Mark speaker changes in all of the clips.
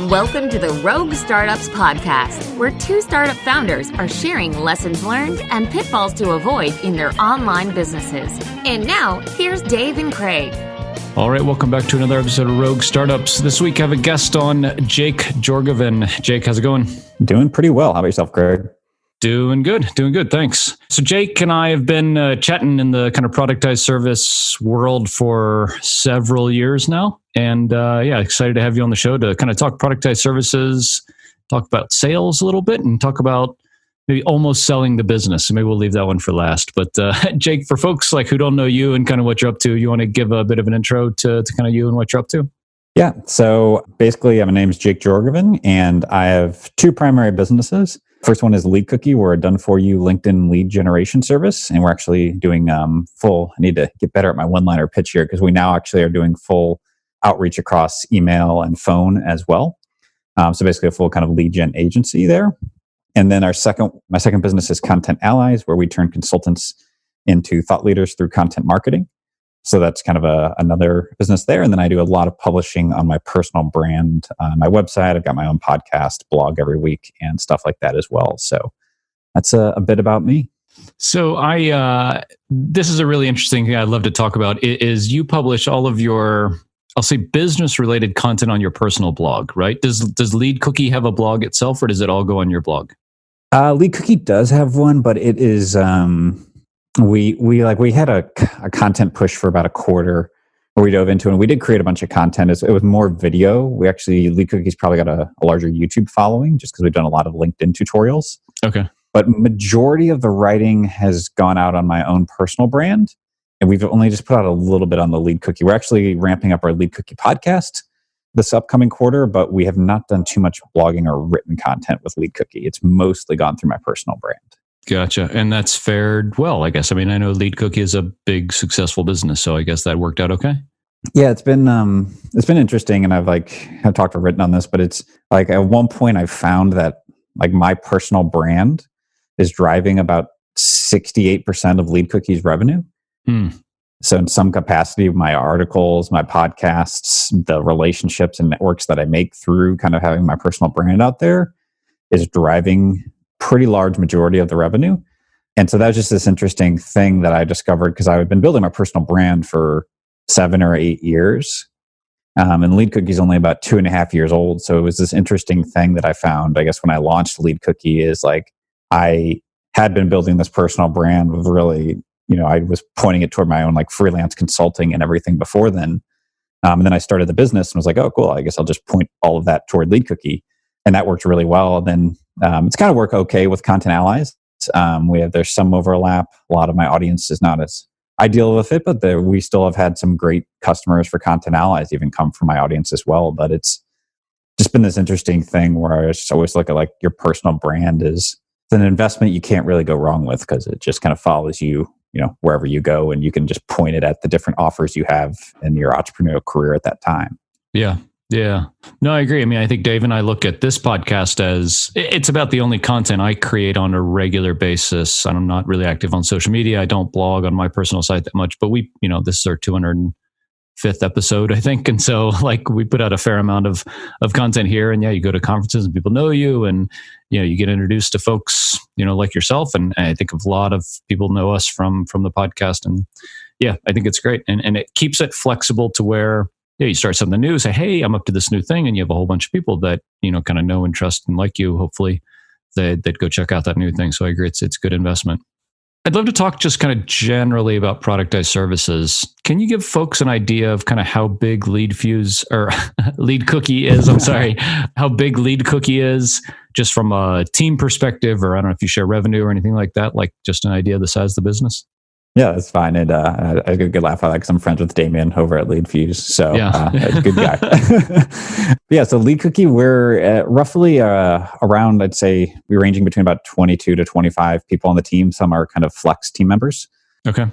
Speaker 1: Welcome to the Rogue Startups Podcast, where two startup founders are sharing lessons learned and pitfalls to avoid in their online businesses. And now, here's Dave and Craig.
Speaker 2: All right, welcome back to another episode of Rogue Startups. This week I have a guest on, Jake Jorgovan. Jake, how's it going?
Speaker 3: Doing pretty well. How about yourself, Craig?
Speaker 2: Doing good, thanks. So Jake and I have been chatting in the kind of productized service world for several years now. And excited to have you on the show to kind of talk productized services, talk about sales a little bit, and talk about maybe almost selling the business. So maybe we'll leave that one for last. But Jake, for folks like who don't know you and kind of what you're up to, you want to give a bit of an intro to kind of you and what you're up to?
Speaker 3: Yeah. So basically, my name is Jake Jorgovan, and I have two primary businesses. First one is Lead Cookie. We're a done-for-you LinkedIn lead generation service, and we're actually doing full. I need to get better at my one-liner pitch here because we now actually are doing full outreach across email and phone as well. So basically, a full kind of lead gen agency there. And then my second business is Content Allies, where we turn consultants into thought leaders through content marketing. So that's kind of another business there. And then I do a lot of publishing on my personal brand, my website. I've got my own podcast, blog every week, and stuff like that as well. So that's a bit about me.
Speaker 2: So this is a really interesting thing I'd love to talk about, is you publish all of your, I'll say, business-related content on your personal blog, right? Does Lead Cookie have a blog itself, or does it all go on your blog?
Speaker 3: Lead Cookie does have one, but it is... We had a content push for about a quarter where we dove into it, and we did create a bunch of content. It was more video. Lead Cookie's probably got a larger YouTube following just because we've done a lot of LinkedIn tutorials.
Speaker 2: Okay. But
Speaker 3: majority of the writing has gone out on my own personal brand, and we've only just put out a little bit on the Lead Cookie. We're actually ramping up our Lead Cookie podcast this upcoming quarter, but we have not done too much blogging or written content with Lead Cookie. It's mostly gone through my personal brand.
Speaker 2: Gotcha. And that's fared well, I guess. I mean, I know Lead Cookie is a big, successful business, so I guess that worked out okay.
Speaker 3: Yeah, it's been interesting, and I've talked or written on this, but it's like at one point I found that like my personal brand is driving about 68% of Lead Cookie's revenue. So in some capacity, my articles, my podcasts, the relationships and networks that I make through kind of having my personal brand out there is driving pretty large majority of the revenue. And so that was just this interesting thing that I discovered because I had been building my personal brand for 7 or 8 years. And Lead Cookie is only about 2.5 years old. So it was this interesting thing that I found, I guess, when I launched Lead Cookie, is like I had been building this personal brand with really, I was pointing it toward my own like freelance consulting and everything before then. And then I started the business and was like, oh, cool, I guess I'll just point all of that toward Lead Cookie. And that worked really well. And then it's kind of worked okay with Content Allies. There's some overlap. A lot of my audience is not as ideal of a fit, but we still have had some great customers for Content Allies even come from my audience as well. But it's just been this interesting thing where I just always look at like your personal brand is an investment you can't really go wrong with because it just kind of follows you, wherever you go, and you can just point it at the different offers you have in your entrepreneurial career at that time.
Speaker 2: Yeah. Yeah. No, I agree. I mean, I think Dave and I look at this podcast as it's about the only content I create on a regular basis. I'm not really active on social media. I don't blog on my personal site that much, but this is our 205th episode, I think. And so we put out a fair amount of content here, and you go to conferences and people know you, and, you get introduced to folks, like yourself. And I think a lot of people know us from the podcast, and I think it's great. And it keeps it flexible to where, you start something new, say, hey, I'm up to this new thing. And you have a whole bunch of people that, kind of know and trust and like you, hopefully, that go check out that new thing. So I agree. It's good investment. I'd love to talk just kind of generally about productized services. Can you give folks an idea of kind of how big Lead Cookie is? I'm sorry, how big Lead Cookie is just from a team perspective, or I don't know if you share revenue or anything like that, like just an idea of the size of the business?
Speaker 3: Yeah, that's fine. And I get a good laugh out of that because I'm friends with Damien over at Lead Fuse. So a good guy. So Lead Cookie, we're at roughly around, I'd say, we're ranging between about 22 to 25 people on the team. Some are kind of flex team members.
Speaker 2: Okay.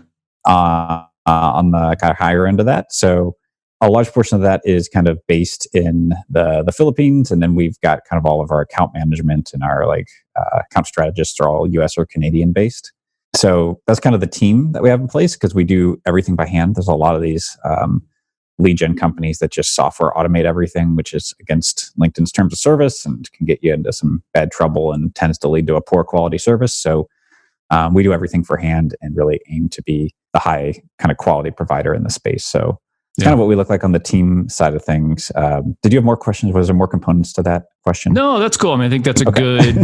Speaker 3: On the kind of higher end of that. So a large portion of that is kind of based in the Philippines. And then we've got kind of all of our account management and our account strategists are all US or Canadian based. So that's kind of the team that we have in place because we do everything by hand. There's a lot of these lead gen companies that just software automate everything, which is against LinkedIn's terms of service and can get you into some bad trouble and tends to lead to a poor quality service. So we do everything for hand and really aim to be the high kind of quality provider in the space. So it's kind of what we look like on the team side of things. Did you have more questions? Was there more components to that question?
Speaker 2: No, that's cool. I mean, I think that's a good,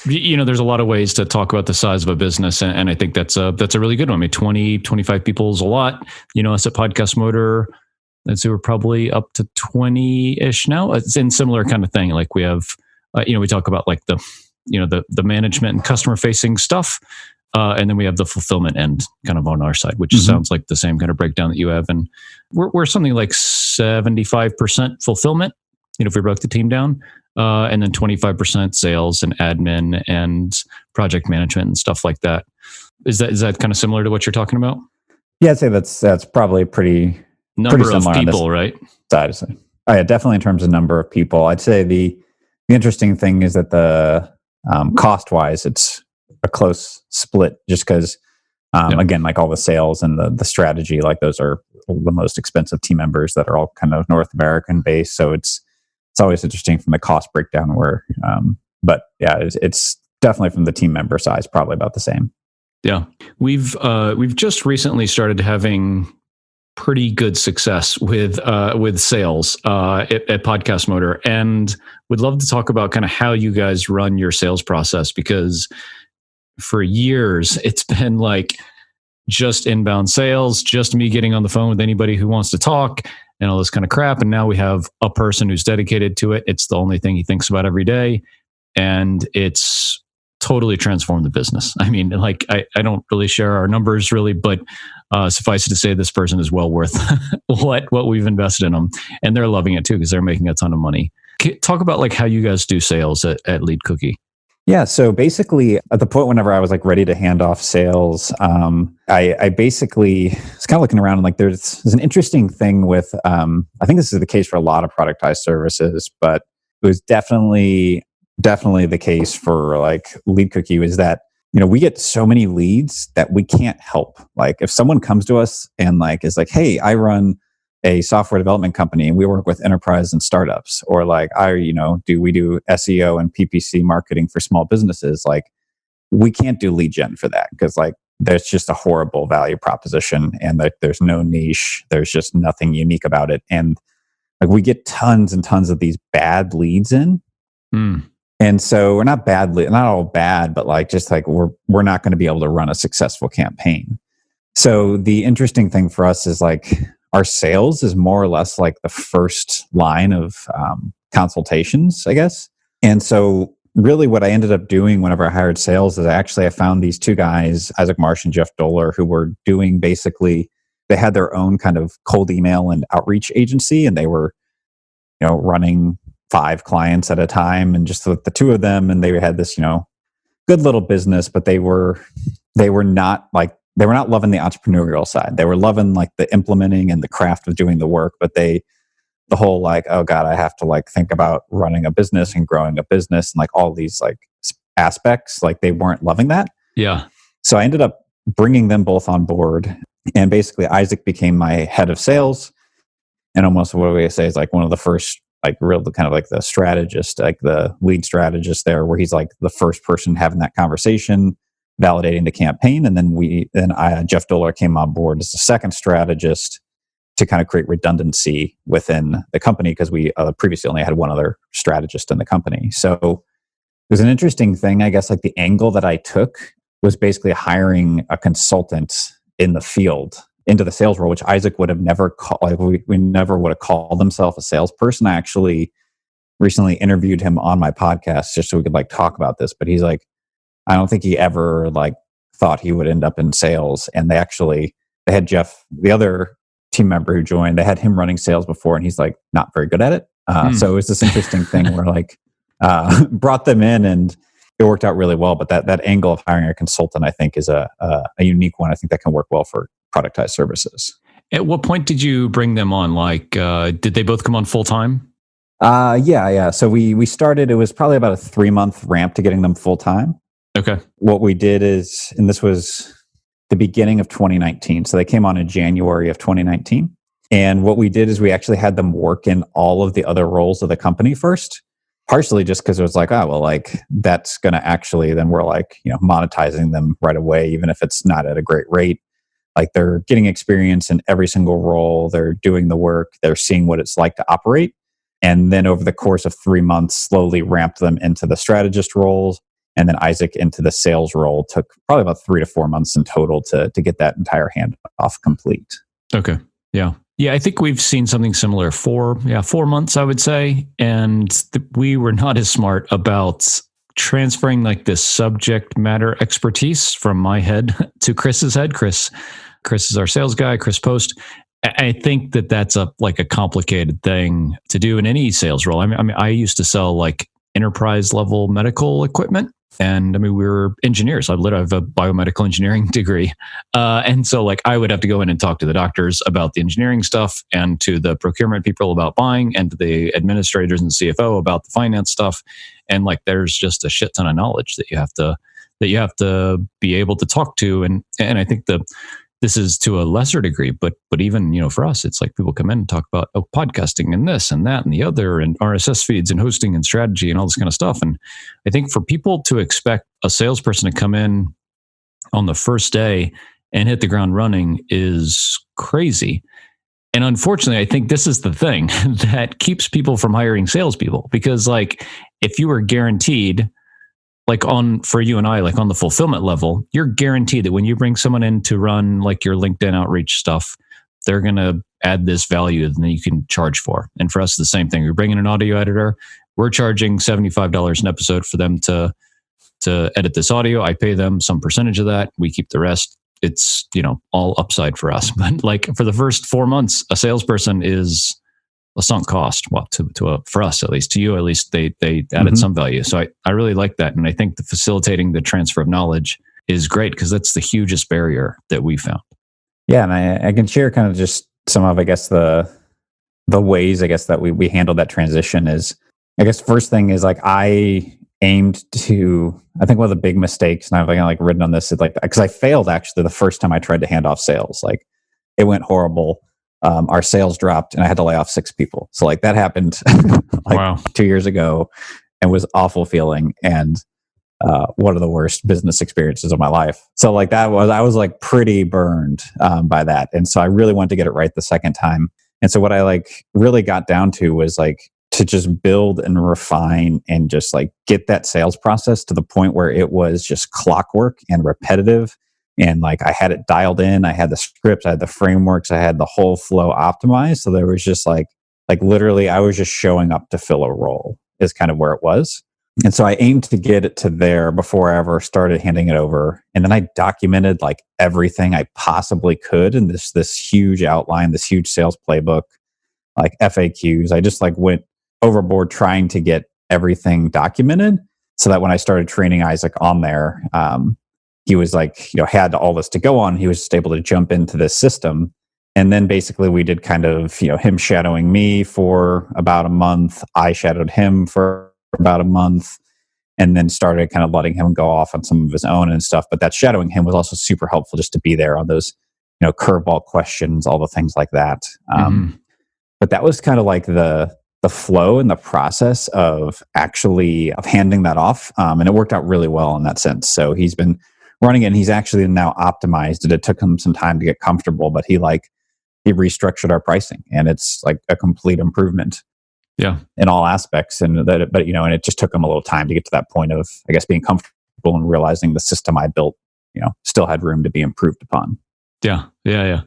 Speaker 2: there's a lot of ways to talk about the size of a business. And I think that's a really good one. I mean, 20, 25 people is a lot. Us at Podcast Motor, I'd say we're probably up to 20-ish now. It's in similar kind of thing. Like we have, we talk about like the management and customer facing stuff. And then we have the fulfillment end kind of on our side, which sounds like the same kind of breakdown that you have. And we're something like 75% fulfillment, if we broke the team down, and then 25% sales and admin and project management and stuff like that. Is that kind of similar to what you're talking about?
Speaker 3: Yeah, I'd say that's probably pretty
Speaker 2: number of people, right?
Speaker 3: Side. Oh, yeah, definitely in terms of number of people. I'd say the interesting thing is that the cost-wise, it's a close split just because, again, like all the sales and the strategy, like those are the most expensive team members that are all kind of North American based. So it's always interesting from the cost breakdown where, but yeah, it's definitely from the team member size, probably about the same.
Speaker 2: Yeah. We've just recently started having pretty good success with sales at Podcast Motor, and would love to talk about kind of how you guys run your sales process, because for years it's been like just inbound sales, just me getting on the phone with anybody who wants to talk and all this kind of crap. And now we have a person who's dedicated to it. It's the only thing he thinks about every day. And it's totally transformed the business. I mean, like I don't really share our numbers really, but suffice it to say, this person is well worth what we've invested in them. And they're loving it too, because they're making a ton of money. Talk about like how you guys do sales at Lead Cookie.
Speaker 3: Yeah. So basically at the point whenever I was like ready to hand off sales, I basically was kind of looking around and like there's an interesting thing with, I think this is the case for a lot of productized services, but it was definitely the case for like Lead Cookie was that, we get so many leads that we can't help. Like if someone comes to us and like is like, hey, I run a software development company and we work with enterprise and startups, or like we do SEO and PPC marketing for small businesses. Like we can't do lead gen for that because like there's just a horrible value proposition and like there's no niche. There's just nothing unique about it. And like we get tons and tons of these bad leads in. And so we're not all bad, but like just like we're not going to be able to run a successful campaign. So the interesting thing for us is like our sales is more or less like the first line of consultations, I guess. And so really what I ended up doing whenever I hired sales is I found these two guys, Isaac Marsh and Jeff Doler, who were doing basically, they had their own kind of cold email and outreach agency, and they were, running 5 clients at a time, and just the two of them, and they had this, good little business, but they were not loving the entrepreneurial side. They were loving like the implementing and the craft of doing the work, but the whole like, oh God, I have to like think about running a business and growing a business and like all these like aspects, like they weren't loving that.
Speaker 2: Yeah.
Speaker 3: So I ended up bringing them both on board, and basically Isaac became my head of sales, and almost what we say is like one of the first like real kind of like the strategist, like the lead strategist there, where he's like the first person having that conversation, validating the campaign. And then Jeff Doler came on board as the second strategist to kind of create redundancy within the company, because we previously only had one other strategist in the company. So it was an interesting thing, I guess, like the angle that I took was basically hiring a consultant in the field into the sales role, which Isaac would have never called. Like we never would have called himself a salesperson. I actually recently interviewed him on my podcast just so we could like talk about this, but he's like, I don't think he ever like thought he would end up in sales. And they had Jeff, the other team member who joined, they had him running sales before, and he's like not very good at it. So it was this interesting thing where like brought them in, and it worked out really well. But that angle of hiring a consultant, I think, is a unique one. I think that can work well for productized services.
Speaker 2: At what point did you bring them on? Like, did they both come on full time?
Speaker 3: Yeah. So we started, it was probably about a 3-month ramp to getting them full time.
Speaker 2: Okay.
Speaker 3: What we did is, and this was the beginning of 2019. So they came on in January of 2019. And what we did is we actually had them work in all of the other roles of the company first, partially just because it was like, oh, well, like that's going to actually, then we're like, monetizing them right away, even if it's not at a great rate. Like they're getting experience in every single role. They're doing the work. They're seeing what it's like to operate. And then over the course of 3 months, slowly ramped them into the strategist roles. And then Isaac into the sales role. Took probably about 3 to 4 months in total to get that entire handoff complete.
Speaker 2: Okay. Yeah. Yeah, I think we've seen something similar. 4 months, I would say. And we were not as smart about transferring like this subject matter expertise from my head to Chris's head. Chris is our sales guy, Chris Post. I think that's a complicated thing to do in any sales role. I mean, I used to sell like enterprise level medical equipment. And I mean, we were engineers. I literally have a biomedical engineering degree. And so like I would have to go in and talk to the doctors about the engineering stuff and to the procurement people about buying and to the administrators and CFO about the finance stuff. And like, there's just a shit ton of knowledge that you have to be able to talk to. And I think this is to a lesser degree, but even, for us, it's like people come in and talk about podcasting and this and that and the other and RSS feeds and hosting and strategy and all this kind of stuff. And I think for people to expect a salesperson to come in on the first day and hit the ground running is crazy. And unfortunately, I think this is the thing that keeps people from hiring salespeople, because like if you were guaranteed, like for you and I, like on the fulfillment level, you're guaranteed that when you bring someone in to run like your LinkedIn outreach stuff, they're going to add this value that you can charge for. And for us, the same thing. You're bringing an audio editor. We're charging $75 an episode for them to edit this audio. I pay them some percentage of that. We keep the rest. It's, all upside for us. But like for the first 4 months, a salesperson is a sunk cost. Well, for us at least, to you at least, they added some value. So I really like that, and I think the facilitating the transfer of knowledge is great because that's the hugest barrier that we found. Yeah,
Speaker 3: and I can share kind of just some of the ways that we handled that transition. Is first thing is like I aimed to. I think one of the big mistakes, and I've written on this, is like because I failed actually the first time I tried to hand off sales. Like it went horrible. Our sales dropped and I had to lay off 6 people. So like that happened
Speaker 2: Wow.
Speaker 3: 2 years ago and was awful feeling and one of the worst business experiences of my life. So like I was like pretty burned by that. And so I really wanted to get it right the second time. And so what I like really got down to was like to just build and refine and just like get that sales process to the point where it was just clockwork and repetitive. And like I had it dialed in, I had the scripts, I had the frameworks, I had the whole flow optimized. So there was just like literally I was just showing up to fill a role is kind of where it was. And so I aimed to get it to there before I ever started handing it over. And then I documented like everything I possibly could in this huge outline, this huge sales playbook, like FAQs. I just like went overboard trying to get everything documented so that when I started training Isaac on there, he was like, had all this to go on. He was just able to jump into this system. And then basically we did kind of, him shadowing me for about a month. I shadowed him for about a month and then started kind of letting him go off on some of his own and stuff. But that shadowing him was also super helpful just to be there on those, curveball questions, all the things like that. But that was kind of like the flow and the process of handing that off. And it worked out really well in that sense. So he's been running it, and he's actually now optimized it. It took him some time to get comfortable, but he restructured our pricing, and it's like a complete improvement.
Speaker 2: Yeah,
Speaker 3: in all aspects, and and it just took him a little time to get to that point of, being comfortable and realizing the system I built, still had room to be improved upon.
Speaker 2: Yeah.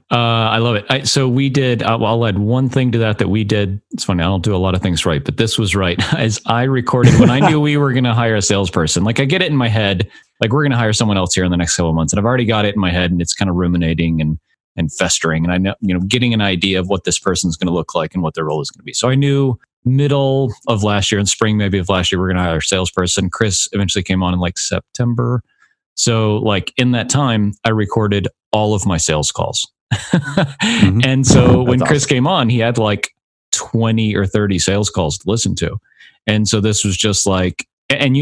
Speaker 2: I love it. So we did, I'll add one thing to that we did. It's funny, I don't do a lot of things right, but this was right. As I recorded, when I knew we were going to hire a salesperson, like I get it in my head, like we're going to hire someone else here in the next couple of months. And I've already got it in my head, and it's kind of ruminating and festering. And I know, getting an idea of what this person's going to look like and what their role is going to be. So I knew middle of last year, in spring maybe of last year, we're going to hire a salesperson. Chris eventually came on in like September. So like in that time, I recorded all of my sales calls. And so when Chris came on, he had like 20 or 30 sales calls to listen to. And so this was just like, and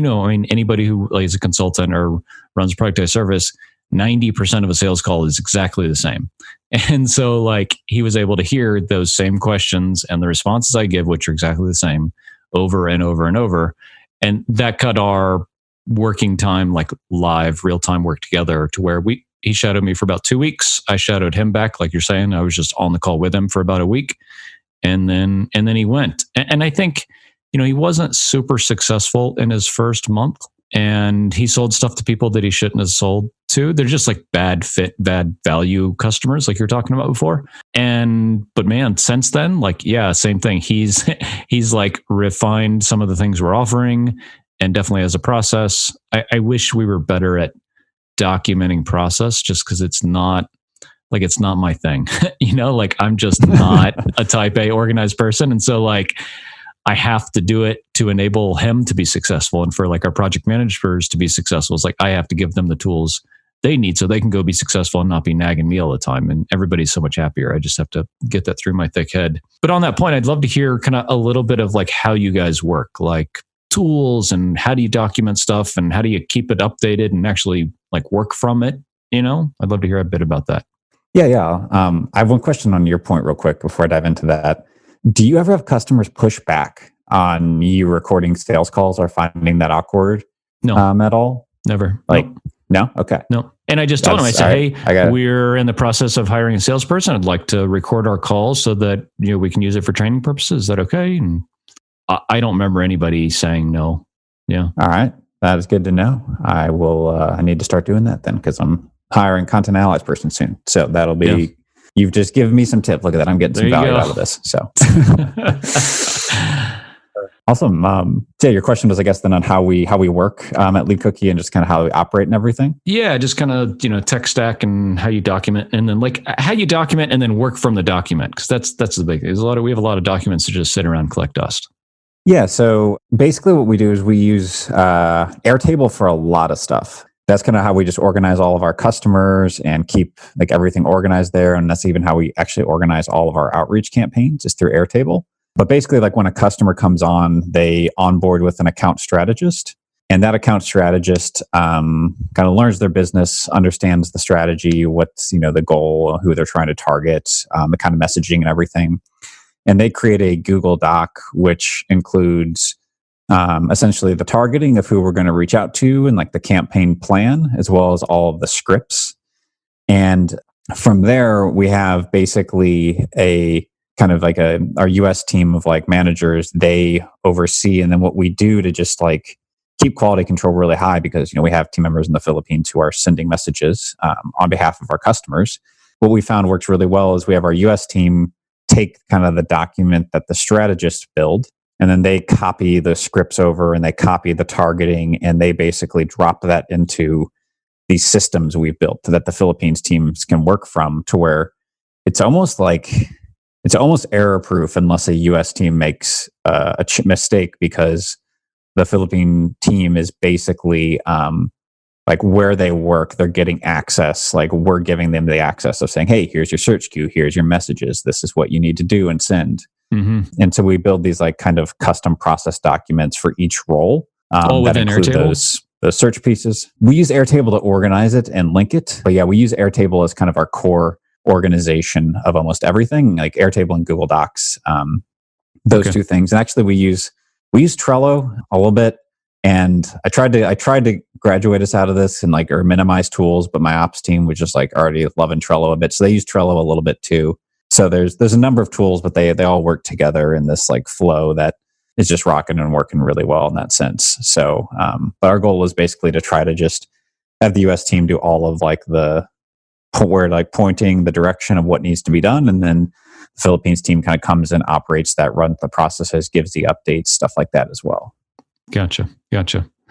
Speaker 2: anybody who is a consultant or runs a productized service, 90% of a sales call is exactly the same. And so like he was able to hear those same questions and the responses I give, which are exactly the same, over and over and over. And that cut our working time, like live real time work together, to where he shadowed me for about 2 weeks. I shadowed him back, like you're saying. I was just on the call with him for about a week. And then he went. And I think, he wasn't super successful in his first month, and he sold stuff to people that he shouldn't have sold to. They're just like bad fit, bad value customers, like you were talking about before. But man, since then, like, yeah, same thing. He's like refined some of the things we're offering, and definitely as a process. I wish we were better at documenting process, just because it's not my thing. Like I'm just not a type A organized person. And so like I have to do it to enable him to be successful. And for like our project managers to be successful, it's like I have to give them the tools they need so they can go be successful and not be nagging me all the time. And everybody's so much happier. I just have to get that through my thick head. But on that point, I'd love to hear kind of a little bit of like how you guys work, like tools, and how do you document stuff, and how do you keep it updated and actually like work from it? I'd love to hear a bit about that.
Speaker 3: Yeah. I have one question on your point real quick before I dive into that. Do you ever have customers push back on you recording sales calls or finding that awkward?
Speaker 2: No.
Speaker 3: At all?
Speaker 2: Never.
Speaker 3: Like, no? Okay.
Speaker 2: No. And I just told him, I said, hey, we're in the process of hiring a salesperson. I'd like to record our calls so that, we can use it for training purposes. Is that okay? And I don't remember anybody saying no. Yeah.
Speaker 3: All right. That is good to know. I will, I need to start doing that then, because I'm hiring content analyze person soon. So that'll be, You've just given me some tip. Look at that. I'm getting some value out of this. So awesome. Your question was, I guess, then on how we work at Lead Cookie, and just kind of how we operate and everything.
Speaker 2: Yeah, just kind of tech stack and how you document, and then like how you document and then work from the document, because that's the big thing. We have a lot of documents that just sit around and collect dust.
Speaker 3: Yeah. So basically, what we do is we use Airtable for a lot of stuff. That's kind of how we just organize all of our customers and keep like everything organized there. And that's even how we actually organize all of our outreach campaigns, is through Airtable. But basically, like when a customer comes on, they onboard with an account strategist. And that account strategist kind of learns their business, understands the strategy, what's the goal, who they're trying to target, the kind of messaging and everything. And they create a Google Doc, which includes essentially the targeting of who we're going to reach out to, and like the campaign plan, as well as all of the scripts. And from there, we have basically a kind of like our US team of like managers. They oversee, and then what we do to just like keep quality control really high, because we have team members in the Philippines who are sending messages on behalf of our customers. What we found works really well is we have our US team take kind of the document that the strategists build, and then they copy the scripts over, and they copy the targeting, and they basically drop that into these systems we've built that the Philippines teams can work from, to where it's almost error proof unless a US team makes a mistake, because the Philippine team is basically like where they work, they're getting access. Like we're giving them the access of saying, hey, here's your search queue, here's your messages, this is what you need to do and send. Mm-hmm. And so we build these like kind of custom process documents for each role.
Speaker 2: All within Airtable?
Speaker 3: Those search pieces. We use Airtable to organize it and link it. But yeah, we use Airtable as kind of our core organization of almost everything, like Airtable and Google Docs. Those two things. And actually we use Trello a little bit. And I tried to graduate us out of this and or minimize tools, but my ops team was just like already loving Trello a bit. So they use Trello a little bit too. So there's a number of tools, but they all work together in this like flow that is just rocking and working really well in that sense. So, but our goal is basically to try to just have the US team do all of like we're like pointing the direction of what needs to be done. And then the Philippines team kind of comes and operates that, runs the processes, gives the updates, stuff like that as well.
Speaker 2: Gotcha.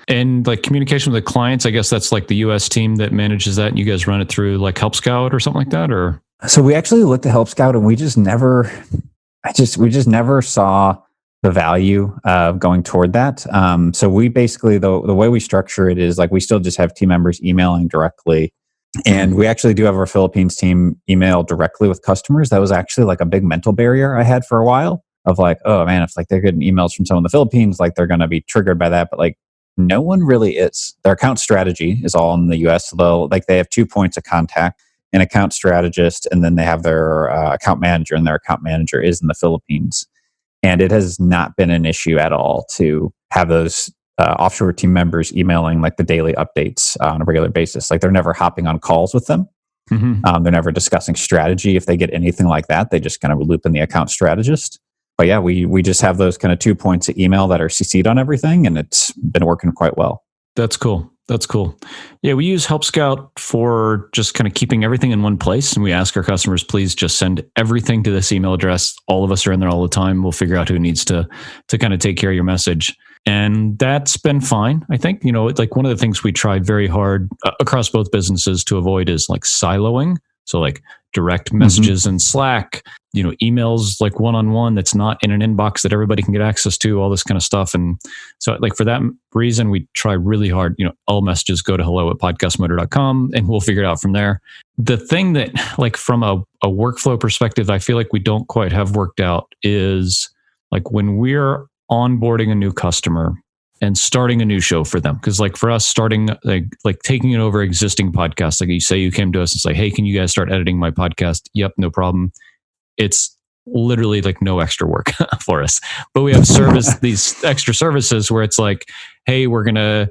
Speaker 2: And like communication with the clients, I guess that's like the US team that manages that, and you guys run it through like Help Scout or something like that, or?
Speaker 3: So we actually looked at Help Scout, and we just never saw the value of going toward that. So we basically, the way we structure it is like we still just have team members emailing directly. And we actually do have our Philippines team email directly with customers. That was actually like a big mental barrier I had for a while, of like, oh man, if like they're getting emails from someone in the Philippines, like they're going to be triggered by that. But like no one really is. Their account strategy is all in the US. They have 2 points of contact, an account strategist, and then they have their account manager, and their account manager is in the Philippines. And it has not been an issue at all to have those offshore team members emailing like the daily updates on a regular basis. Like they're never hopping on calls with them. They're never discussing strategy. If they get anything like that, they just kind of loop in the account strategist. But yeah, we just have those kind of 2 points of email that are CC'd on everything, and it's been working quite well.
Speaker 2: That's cool. That's cool. Yeah, we use Help Scout for just kind of keeping everything in one place. And we ask our customers, please just send everything to this email address. All of us are in there all the time. We'll figure out who needs to kind of take care of your message. And that's been fine. I think, like one of the things we tried very hard across both businesses to avoid is like siloing. So like direct messages in Slack, emails like one-on-one that's not in an inbox that everybody can get access to, all this kind of stuff. And so like for that reason, we try really hard, all messages go to hello@podcastmotor.com and we'll figure it out from there. The thing that like from a workflow perspective, I feel like we don't quite have worked out is like when we're onboarding a new customer and starting a new show for them. Because like for us, starting like taking it over existing podcasts, like you say you came to us and say, hey, can you guys start editing my podcast? Yep, no problem. It's literally like no extra work for us. But we have these extra services where it's like, hey, we're gonna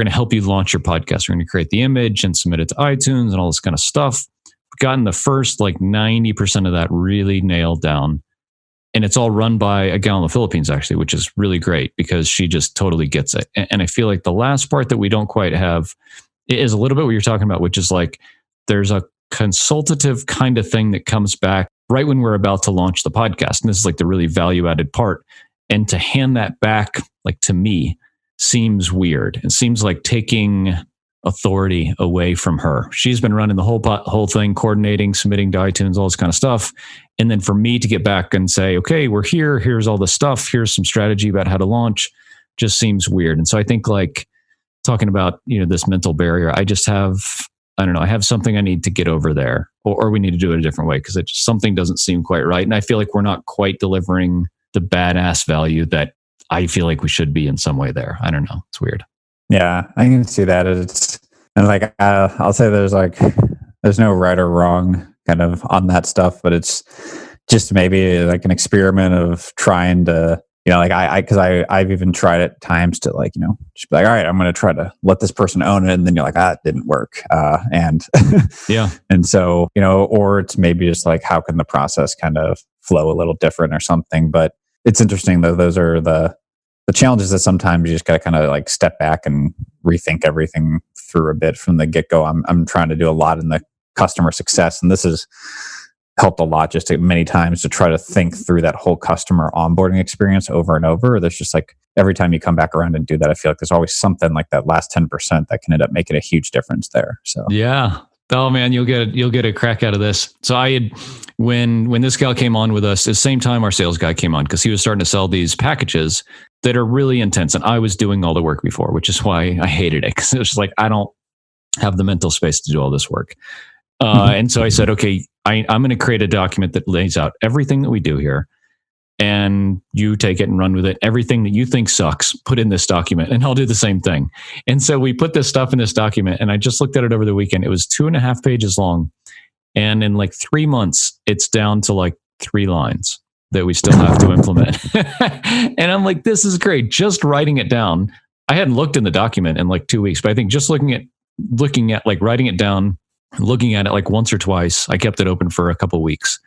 Speaker 2: help you launch your podcast. We're gonna create the image and submit it to iTunes and all this kind of stuff. We've gotten the first like 90% of that really nailed down. And it's all run by a gal in the Philippines, actually, which is really great because she just totally gets it. And I feel like the last part that we don't quite have is a little bit what you're talking about, which is like there's a consultative kind of thing that comes back right when we're about to launch the podcast. And this is like the really value added part. And to hand that back, like to me, seems weird. It seems like taking authority away from her. She's been running the whole thing, coordinating, submitting to iTunes, all this kind of stuff. And then for me to get back and say, okay, we're here. Here's all the stuff. Here's some strategy about how to launch, just seems weird. And so I think like talking about, this mental barrier, I just have, I have something I need to get over there, or we need to do it a different way because something doesn't seem quite right. And I feel like we're not quite delivering the badass value that I feel like we should be in some way there. I don't know. It's weird.
Speaker 3: Yeah, I can see that. And like I'll say there's no right or wrong kind of on that stuff, but it's just maybe like an experiment of trying to, because I've even tried at times to like, just be like, all right, I'm going to try to let this person own it. And then you're like, it didn't work. And
Speaker 2: yeah.
Speaker 3: And so, or it's maybe just like, how can the process kind of flow a little different or something? But it's interesting though. Those are the challenges that sometimes you just got to kind of like step back and rethink everything through a bit from the get-go. I'm trying to do a lot in the customer success, and this has helped a lot just many times to try to think through that whole customer onboarding experience over and over. There's just like every time you come back around and do that, I feel like there's always something like that last 10% that can end up making a huge difference there. So
Speaker 2: yeah. Oh man, you'll get a crack out of this. So I had when this gal came on with us, at the same time our sales guy came on because he was starting to sell these packages that are really intense, and I was doing all the work before, which is why I hated it because it was like I don't have the mental space to do all this work. And so I said, okay, I'm going to create a document that lays out everything that we do here, and you take it and run with it. Everything that you think sucks, put in this document, and I'll do the same thing. And so we put this stuff in this document, and I just looked at it over the weekend. It was 2.5 pages long. And in like 3 months, it's down to like 3 lines that we still have to implement. And I'm like, this is great. Just writing it down. I hadn't looked in the document in like 2 weeks, but I think just looking at like writing it down, looking at it like once or twice, I kept it open for a couple of weeks.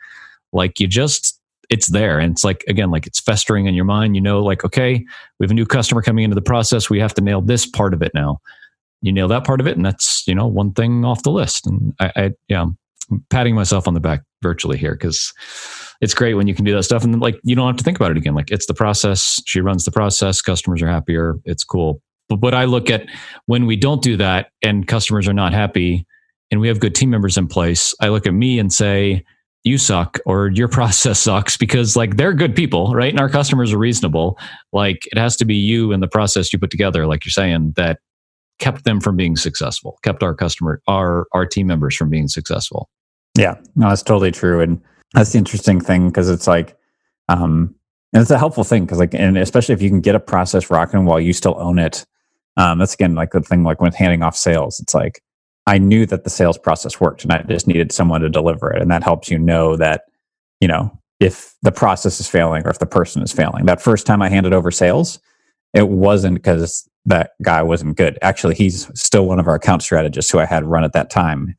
Speaker 2: Like it's there. And it's like, again, like it's festering in your mind, like, okay, we have a new customer coming into the process. We have to nail this part of it now. You nail that part of it, and that's, one thing off the list. And I'm patting myself on the back virtually here because it's great when you can do that stuff. And then, like, you don't have to think about it again. Like, it's the process. She runs the process. Customers are happier. It's cool. But what I look at when we don't do that and customers are not happy and we have good team members in place, I look at me and say, you suck, or your process sucks, because like they're good people, right? And our customers are reasonable. Like, it has to be you and the process you put together, like you're saying, that kept them from being successful, kept our team members from being successful.
Speaker 3: Yeah, no, that's totally true. And that's the interesting thing, because it's like, and it's a helpful thing because, like, and especially if you can get a process rocking while you still own it, That's again like the thing, like when handing off sales, it's like I knew that the sales process worked and I just needed someone to deliver it. And that helps you know that, if the process is failing or if the person is failing. That first time I handed over sales, it wasn't because that guy wasn't good. Actually, he's still one of our account strategists who I had run at that time.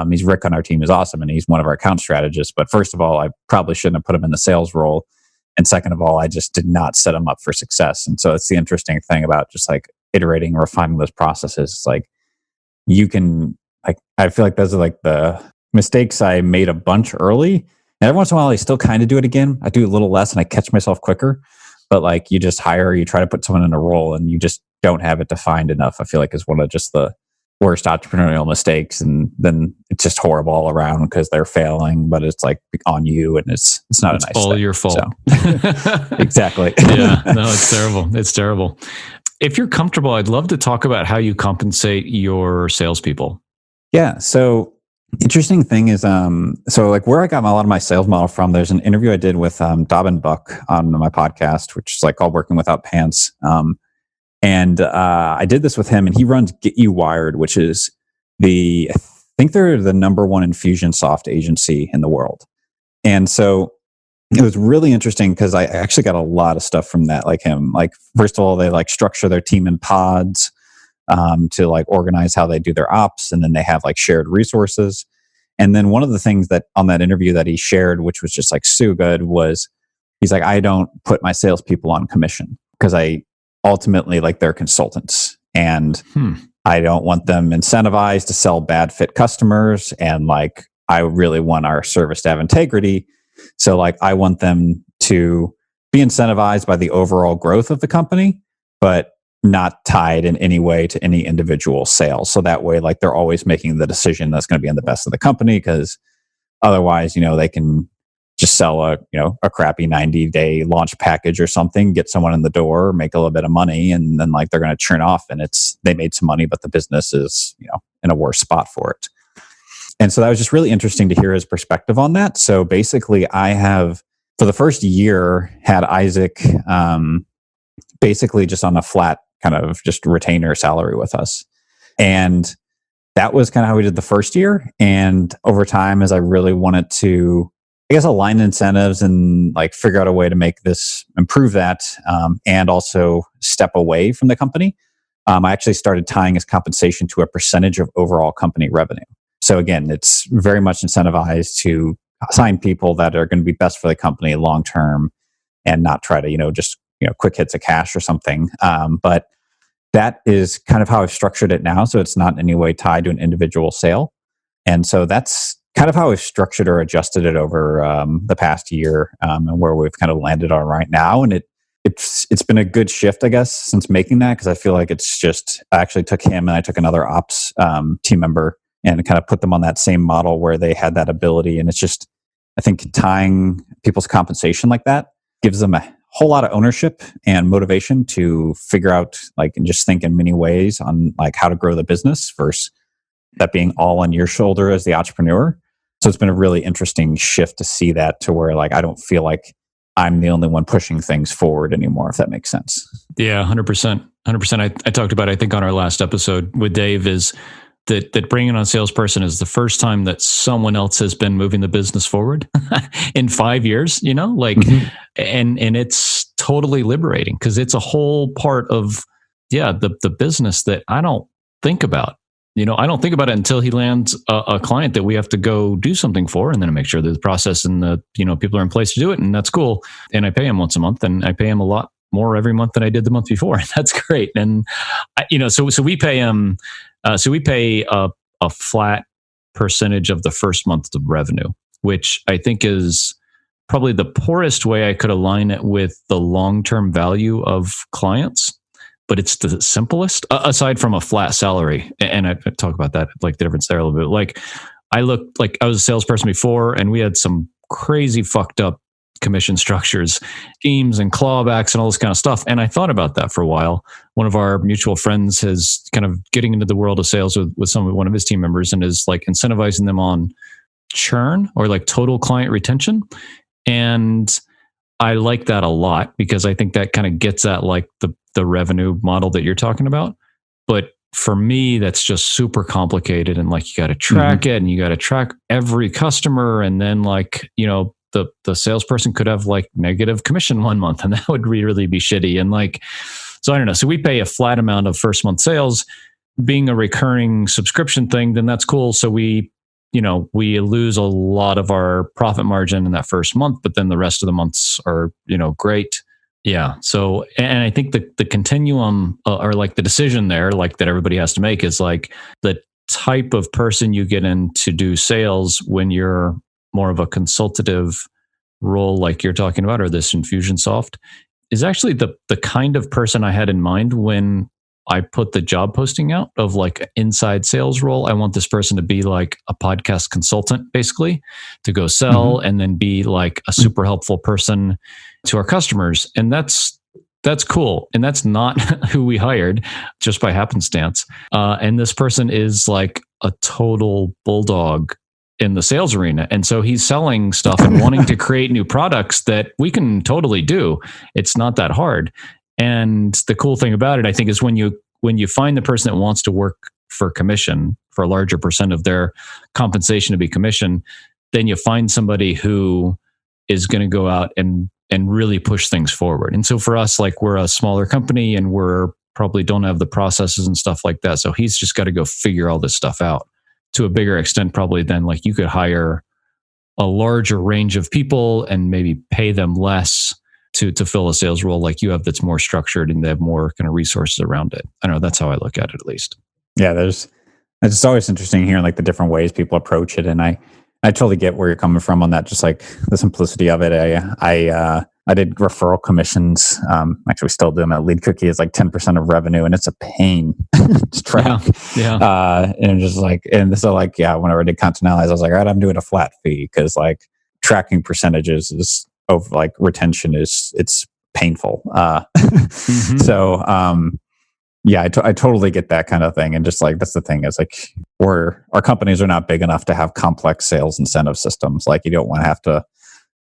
Speaker 3: He's Rick on our team, is awesome, and he's one of our account strategists. But first of all, I probably shouldn't have put him in the sales role. And second of all, I just did not set him up for success. And so it's the interesting thing about just like iterating and refining those processes. It's like you can, like, I feel like those are like the mistakes I made a bunch early. And every once in a while, I still kind of do it again. I do a little less and I catch myself quicker. But like you just hire, you try to put someone in a role and you just don't have it defined enough. I feel like is one of just the worst entrepreneurial mistakes. And then it's just horrible all around because they're failing, but it's like on you and it's not a nice
Speaker 2: all
Speaker 3: thing.
Speaker 2: Your fault.
Speaker 3: So. Exactly.
Speaker 2: Yeah, no, it's terrible. It's terrible. If you're comfortable, I'd love to talk about how you compensate your salespeople.
Speaker 3: Yeah. So interesting thing is, so like where I got a lot of my sales model from, there's an interview I did with Dobbin Buck on my podcast, which is like called Working Without Pants. And I did this with him and he runs Get You Wired, which is I think they're the number one Infusionsoft agency in the world. And so it was really interesting because I actually got a lot of stuff from that, like him. Like, first of all, they like structure their team in pods to like organize how they do their ops. And then they have like shared resources. And then one of the things that on that interview that he shared, which was just like so good, was he's like, I don't put my salespeople on commission because I ultimately like they're consultants and I don't want them incentivized to sell bad fit customers. And like, I really want our service to have integrity. So like, I want them to be incentivized by the overall growth of the company, but not tied in any way to any individual sales. So that way, like they're always making the decision that's going to be in the best of the company, because otherwise, they can just sell a crappy 90-day launch package or something, get someone in the door, make a little bit of money, and then like they're going to churn off and they made some money, but the business is, in a worse spot for it. And so that was just really interesting to hear his perspective on that. So basically I have, for the first year, had Isaac basically just on a flat kind of just retainer salary with us. And that was kind of how we did the first year. And over time, as I really wanted to, I guess, align incentives and like figure out a way to make this, improve that, and also step away from the company, I actually started tying his compensation to a percentage of overall company revenue. So again, it's very much incentivized to assign people that are going to be best for the company long term and not try to, just, quick hits of cash or something. But that is kind of how I've structured it now. So it's not in any way tied to an individual sale. And so that's kind of how I've structured or adjusted it over the past year, and where we've kind of landed on right now. And it's been a good shift, I guess, since making that, because I feel like it's just, I actually took him and I took another ops team member and kind of put them on that same model where they had that ability. And it's just, I think tying people's compensation like that gives them a whole lot of ownership and motivation to figure out, like, and just think in many ways on like how to grow the business versus that being all on your shoulder as the entrepreneur. So it's been a really interesting shift to see that, to where like I don't feel like I'm the only one pushing things forward anymore, if that makes sense.
Speaker 2: Yeah, 100%. 100%. I talked about, I think on our last episode with Dave, is that bringing on a salesperson is the first time that someone else has been moving the business forward in 5 years, and it's totally liberating, because it's a whole part of, the business that I don't think about. I don't think about it until he lands a client that we have to go do something for, and then I make sure that the process and the, people are in place to do it, and that's cool. And I pay him once a month, and I pay him a lot more every month than I did the month before. That's great. And so we pay him. So we pay a flat percentage of the first month of revenue, which I think is probably the poorest way I could align it with the long-term value of clients. But it's the simplest, aside from a flat salary. And I talk about that, like the difference there a little bit. Like I looked like I was a salesperson before, and we had some crazy fucked up commission structures, schemes and clawbacks and all this kind of stuff. And I thought about that for a while. One of our mutual friends is kind of getting into the world of sales with one of his team members, and is like incentivizing them on churn or like total client retention. And I like that a lot, because I think that kind of gets at like the revenue model that you're talking about. But for me, that's just super complicated. And like, you got to track it, and you got to track every customer. And then like, the salesperson could have like negative commission one month, and that would really be shitty. And like, so I don't know. So we pay a flat amount of first month sales. Being a recurring subscription thing, then that's cool. So we lose a lot of our profit margin in that first month, but then the rest of the months are, great. Yeah. So, and I think the continuum or like the decision there, like that everybody has to make is like the type of person you get in to do sales when you're more of a consultative role, like you're talking about, or this Infusionsoft, is actually the kind of person I had in mind when I put the job posting out of like an inside sales role. I want this person to be like a podcast consultant, basically, to go sell and then be like a super helpful person to our customers. And that's cool. And that's not who we hired just by happenstance. And this person is like a total bulldog in the sales arena. And so he's selling stuff and wanting to create new products that we can totally do. It's not that hard. And the cool thing about it, I think, is when you find the person that wants to work for commission, for a larger percent of their compensation to be commission, then you find somebody who is going to go out and really push things forward. And so for us, like, we're a smaller company and we're probably don't have the processes and stuff like that. So he's just got to go figure all this stuff out to a bigger extent, probably than like you could hire a larger range of people and maybe pay them less to fill a sales role like you have, that's more structured and they have more kind of resources around it. I don't know. That's how I look at it, at least.
Speaker 3: Yeah, it's always interesting hearing like the different ways people approach it. And I totally get where you're coming from on that. Just like the simplicity of it. I did referral commissions. Actually, we still do them. At Lead Cookie is like 10% of revenue, and it's a pain to track.
Speaker 2: Yeah.
Speaker 3: And just like, and so like, yeah, whenever I did Continentalize, I was like, all right, I'm doing a flat fee because like tracking percentages is of like retention it's painful. So, yeah, I totally get that kind of thing. And just like, that's the thing is like, our companies are not big enough to have complex sales incentive systems. Like, you don't want to have to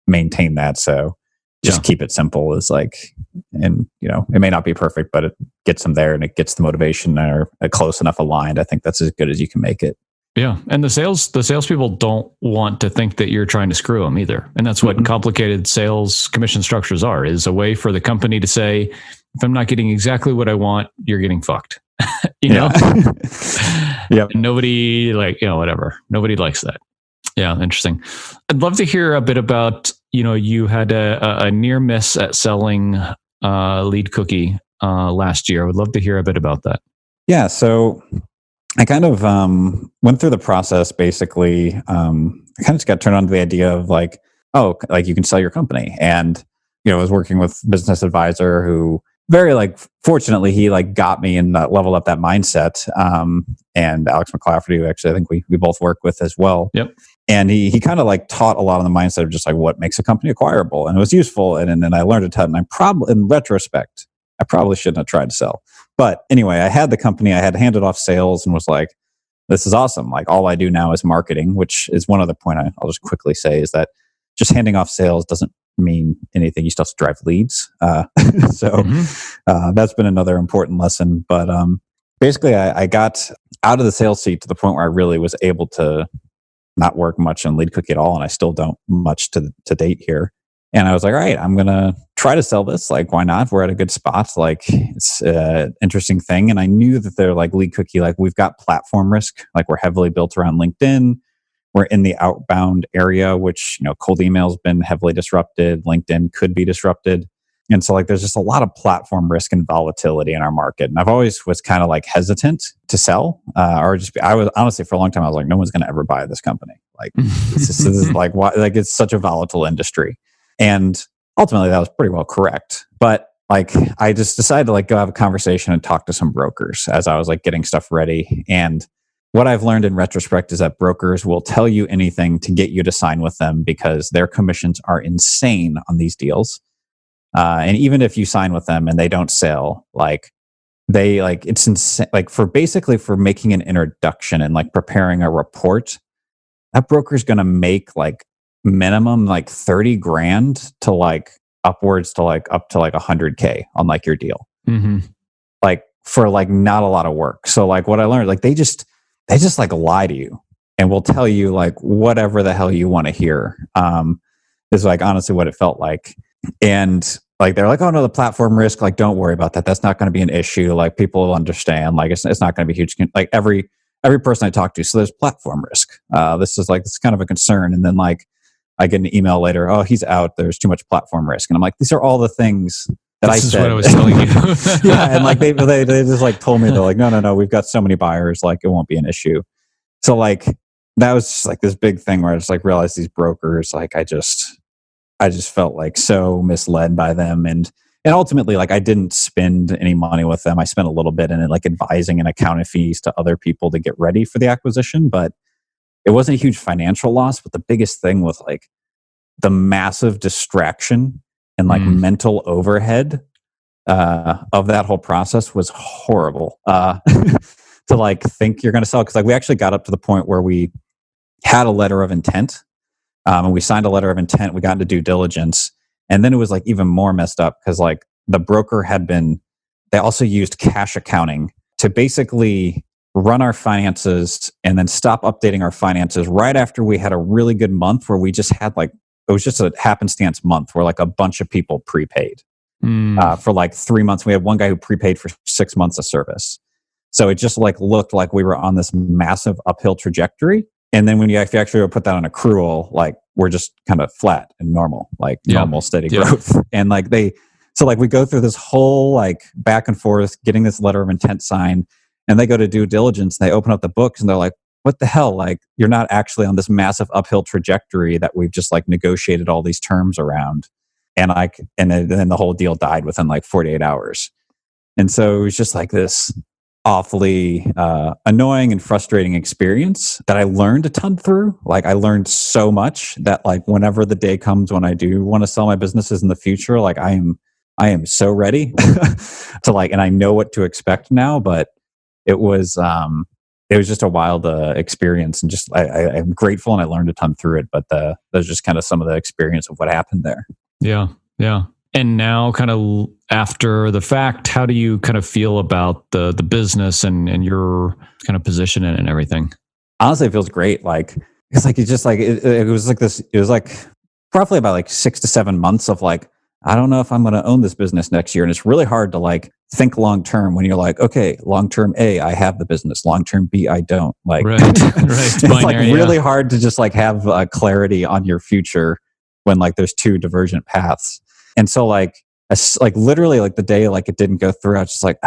Speaker 3: maintain that. So just keep it simple is like, and it may not be perfect, but it gets them there and it gets the motivation or close enough aligned. I think that's as good as you can make it.
Speaker 2: Yeah. And the salespeople don't want to think that you're trying to screw them either. And that's what complicated sales commission structures are, is a way for the company to say, if I'm not getting exactly what I want, you're getting fucked. Yep. And nobody whatever. Nobody likes that. Yeah. Interesting. I'd love to hear a bit about, you had a near miss at selling Lead Cookie last year. I would love to hear a bit about that.
Speaker 3: Yeah. So I kind of went through the process. Basically, I kind of just got turned on to the idea of like, oh, like you can sell your company. And, I was working with a business advisor who very like, fortunately, he like got me and leveled up that mindset. And Alex McClafferty, who actually I think we both work with as well.
Speaker 2: Yep.
Speaker 3: And he kind of like taught a lot on the mindset of just like what makes a company acquirable. And it was useful. And I learned a ton. And in retrospect, I probably shouldn't have tried to sell. But anyway, I had the company, I had handed off sales and was like, this is awesome. Like, all I do now is marketing, which is one other point I'll just quickly say is that just handing off sales doesn't mean anything. You still have to drive leads. That's been another important lesson. But basically, I got out of the sales seat to the point where I really was able to not work much on Lead Cookie at all. And I still don't much to date here. And I was like, all right, I'm going to try to sell this. Like, why not? We're at a good spot. Like, it's an interesting thing. And I knew that they're like Lead Cookie, like we've got platform risk. Like, we're heavily built around LinkedIn. We're in the outbound area, which, cold email's been heavily disrupted. LinkedIn could be disrupted. And so like, there's just a lot of platform risk and volatility in our market. And I've always was kind of like hesitant to sell, I was honestly for a long time, I was like, no one's going to ever buy this company. Like, this is like, why, like, it's such a volatile industry. And ultimately that was pretty well correct. But like, I just decided to like go have a conversation and talk to some brokers as I was like getting stuff ready. And what I've learned in retrospect is that brokers will tell you anything to get you to sign with them because their commissions are insane on these deals. And even if you sign with them and they don't sell, like they like, it's insane. Like for making an introduction and like preparing a report, that broker's going to make like minimum like 30 grand to like upwards to like up to like 100K on like your deal. Like for like not a lot of work. So like what I learned, like they just like lie to you and will tell you like whatever the hell you want to hear. Is like honestly what it felt like. And like they're like, oh no, the platform risk, like don't worry about that. That's not going to be an issue. Like people will understand. Like it's not going to be huge. Like every person I talk to, so there's platform risk. This is kind of a concern. And then like I get an email later, oh, he's out. There's too much platform risk. And I'm like, these are all the things that I said. This is
Speaker 2: what I was telling you.
Speaker 3: Yeah, and like they just like told me, they're like, no, we've got so many buyers, like it won't be an issue. So like that was just like this big thing where I just like realized these brokers, like I just felt like so misled by them. And ultimately, like I didn't spend any money with them. I spent a little bit in it, like advising and accounting fees to other people to get ready for the acquisition, but it wasn't a huge financial loss. But the biggest thing was like the massive distraction and like mental overhead of that whole process was horrible. To like think you're going to sell, because like we actually got up to the point where we had a letter of intent, and we signed a letter of intent. We got into due diligence, and then it was like even more messed up because like the broker they also used cash accounting to basically run our finances and then stop updating our finances right after we had a really good month where we just had like, it was just a happenstance month where like a bunch of people prepaid for like 3 months. We had one guy who prepaid for 6 months of service. So it just like looked like we were on this massive uphill trajectory. And then when you actually put that on accrual, like we're just kind of flat and normal, like normal steady growth. And like so like we go through this whole like back and forth, getting this letter of intent signed, and they go to due diligence and they open up the books and they're like, what the hell? Like you're not actually on this massive uphill trajectory that we've just like negotiated all these terms around. And then the whole deal died within like 48 hours. And so it was just like this awfully annoying and frustrating experience that I learned a ton through. Like I learned so much that like whenever the day comes when I do want to sell my businesses in the future, like I am so ready to like, and I know what to expect now. But it was just a wild experience, and just I'm grateful and I learned a ton through it. But there's just kind of some of the experience of what happened there.
Speaker 2: Yeah. And now, kind of after the fact, how do you kind of feel about the business and your kind of position in it and everything?
Speaker 3: Honestly, it feels great. Like it's like it's just like it was like this. It was like roughly about like 6 to 7 months of like, I don't know if I'm going to own this business next year. And it's really hard to like think long term when you're like, okay, long term A, I have the business. Long term B, I don't. Like,
Speaker 2: right.
Speaker 3: It's like really hard to just like have clarity on your future when like there's two divergent paths. And so like literally like the day like it didn't go through, I was just like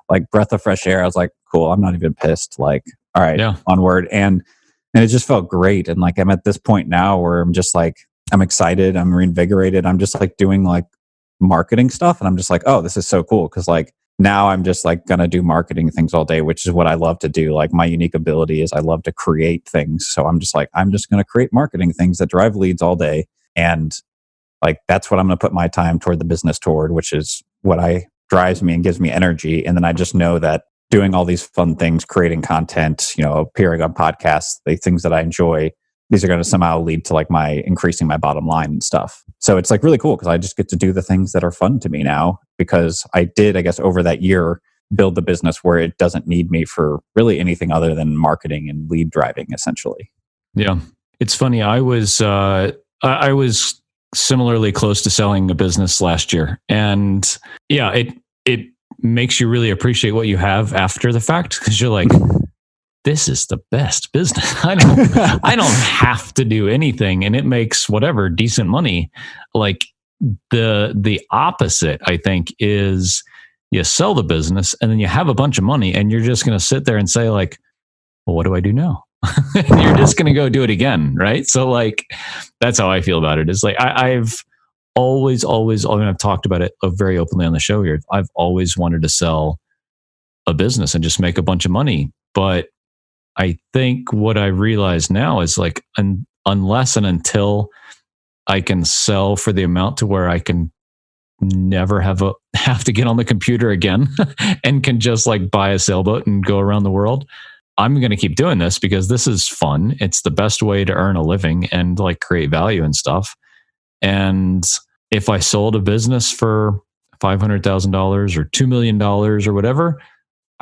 Speaker 3: like breath of fresh air. I was like, cool, I'm not even pissed. Like, all right, onward. And it just felt great. And like I'm at this point now where I'm just like, I'm excited, I'm reinvigorated. I'm just like doing like marketing stuff, and I'm just like, oh, this is so cool, because like now I'm just like gonna do marketing things all day, which is what I love to do. Like my unique ability is I love to create things. So I'm just gonna create marketing things that drive leads all day. And like that's what I'm going to put my time toward the business toward, which is what drives me and gives me energy. And then I just know that doing all these fun things, creating content, appearing on podcasts, the things that I enjoy, these are going to somehow lead to like my increasing my bottom line and stuff. So it's like really cool because I just get to do the things that are fun to me now, because I did, I guess, over that year, build the business where it doesn't need me for really anything other than marketing and lead driving, essentially. Yeah.
Speaker 2: It's funny. I was similarly close to selling a business last year. And yeah, it makes you really appreciate what you have after the fact, because you're like, this is the best business. I don't have to do anything, and it makes whatever decent money. Like the opposite, I think, is you sell the business and then you have a bunch of money and you're just going to sit there and say like, well, what do I do now? You're just going to go do it again. Right. So like, that's how I feel about it. It's like, I've always, I've talked about it very openly on the show here. I've always wanted to sell a business and just make a bunch of money. But I think what I realize now is like, unless and until I can sell for the amount to where I can never have to get on the computer again and can just like buy a sailboat and go around the world, I'm going to keep doing this because this is fun. It's the best way to earn a living and like create value and stuff. And if I sold a business for $500,000 or $2 million or whatever,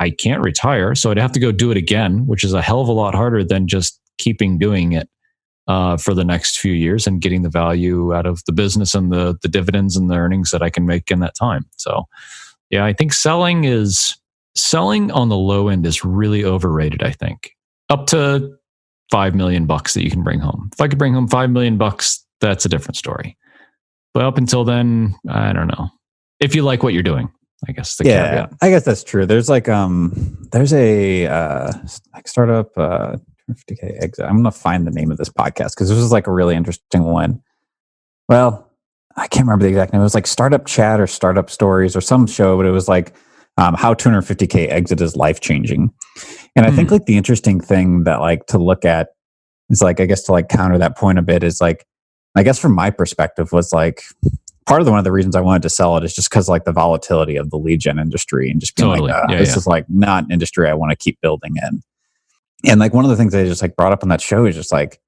Speaker 2: I can't retire. So I'd have to go do it again, which is a hell of a lot harder than just keeping doing it for the next few years and getting the value out of the business and the dividends and the earnings that I can make in that time. So yeah, I think selling on the low end is really overrated, I think. Up to $5 million that you can bring home. If I could bring home $5 million, that's a different story. But up until then, I don't know. If you like what you're doing, I guess the caveat.
Speaker 3: I guess that's true. There's like there's a like startup 50K exit. I'm gonna find the name of this podcast because this was like a really interesting one. Well, I can't remember the exact name. It was like Startup Chat or Startup Stories or some show, but it was like how 250K exit is life changing. And I think like the interesting thing that like to look at is like, I guess to like counter that point a bit is like, I guess from my perspective was like part of one of the reasons I wanted to sell it is just because like the volatility of the lead gen industry and just being like, this is like not an industry I want to keep building in. And like one of the things they just like brought up on that show is just like,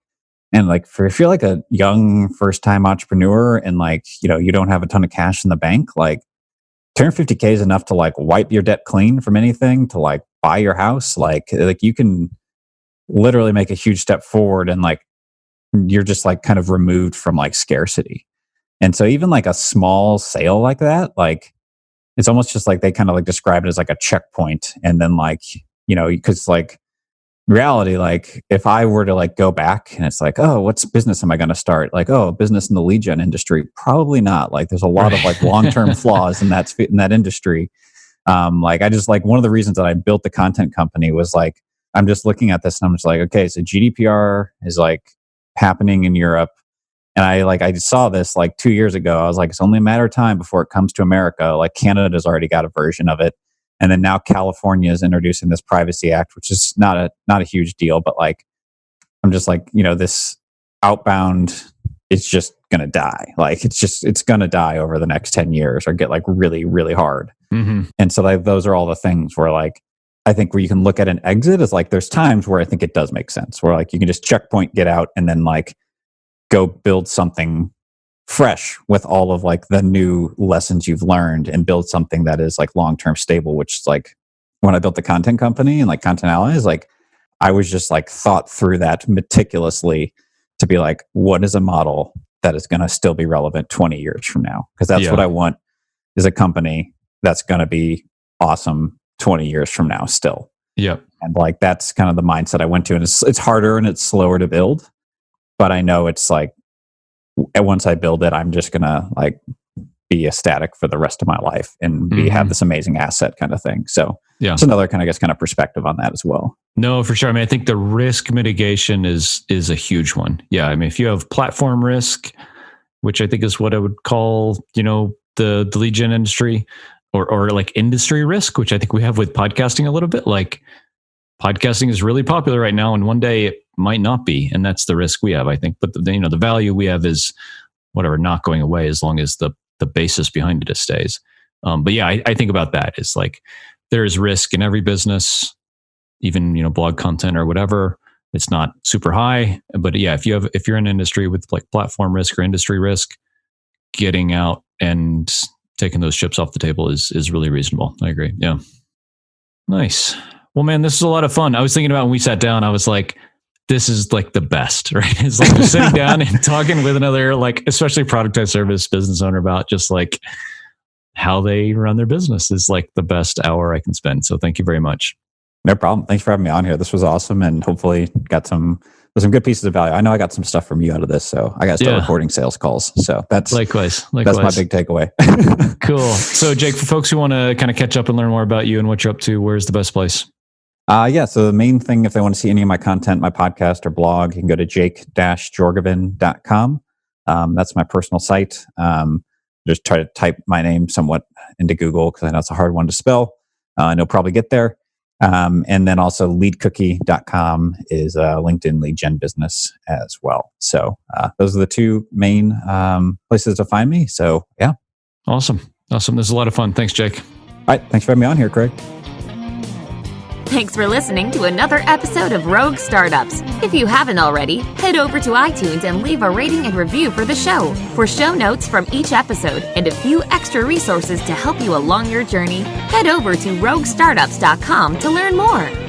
Speaker 3: and like if you're like a young first time entrepreneur and like, you know, you don't have a ton of cash in the bank, like 250K is enough to like wipe your debt clean from anything, to like buy your house. Like you can literally make a huge step forward and like you're just like kind of removed from like scarcity. And so even like a small sale like that, like it's almost just like they kind of like describe it as like a checkpoint. And then like, you know, because like reality, like if I were to like go back and it's like, oh, what's business am I going to start? Like, oh, business in the lead gen industry? Probably not. Like there's a lot of like long-term flaws in that industry. Like I just like one of the reasons that I built the content company was like, I'm just looking at this and I'm just like, okay, so GDPR is like happening in Europe. And I saw this like 2 years ago. I was like, it's only a matter of time before it comes to America. Like Canada's already got a version of it. And then now California is introducing this Privacy Act, which is not a huge deal, but like, I'm just like, you know, this outbound is just going to die. Like it's going to die over the next 10 years or get like really, really hard. Mm-hmm. And so like, those are all the things where like, I think where you can look at an exit is like, there's times where I think it does make sense where like you can just checkpoint, get out, and then like go build something fresh with all of like the new lessons you've learned and build something that is like long-term stable, which is like when I built the content company and like Content Allies, like I was just like thought through that meticulously to be like, what is a model that is going to still be relevant 20 years from now? Because that's what I want is a company that's going to be awesome 20 years from now still.
Speaker 2: Yeah.
Speaker 3: And like, that's kind of the mindset I went to. And it's harder and it's slower to build, but I know it's like, once I build it, I'm just going to like be ecstatic for the rest of my life and have this amazing asset kind of thing. So it's another kind of perspective on that as well.
Speaker 2: No, for sure. I mean, I think the risk mitigation is a huge one. Yeah. I mean, if you have platform risk, which I think is what I would call, you know, the lead gen industry, or like industry risk, which I think we have with podcasting a little bit. Like podcasting is really popular right now, and one day it might not be, and that's the risk we have, I think. But the value we have is whatever, not going away as long as the basis behind it stays. But yeah, I think about that. It's like there is risk in every business, even blog content or whatever. It's not super high, but yeah, if you're in an industry with like platform risk or industry risk, getting out and taking those chips off the table is really reasonable. I agree. Yeah. Nice. Well, man, this is a lot of fun. I was thinking about when we sat down, I was like, this is like the best, right? It's like just sitting down and talking with another, like, especially productized service business owner about just like how they run their business is like the best hour I can spend. So thank you very much.
Speaker 3: No problem. Thanks for having me on here. This was awesome, and hopefully got some good pieces of value. I know I got some stuff from you out of this, so I got to start recording sales calls. So that's
Speaker 2: likewise.
Speaker 3: That's my big takeaway.
Speaker 2: Cool. So Jake, for folks who want to kind of catch up and learn more about you and what you're up to, where's the best place?
Speaker 3: So the main thing, if they want to see any of my content, my podcast or blog, you can go to jake-jorgovan.com. That's my personal site. Just try to type my name somewhat into Google because I know it's a hard one to spell. And you'll probably get there. And then also leadcookie.com is a LinkedIn lead gen business as well. So those are the two main places to find me. So yeah.
Speaker 2: Awesome. This is a lot of fun. Thanks, Jake.
Speaker 3: All right. Thanks for having me on here, Craig.
Speaker 1: Thanks for listening to another episode of Rogue Startups. If you haven't already, head over to iTunes and leave a rating and review for the show. For show notes from each episode and a few extra resources to help you along your journey, head over to roguestartups.com to learn more.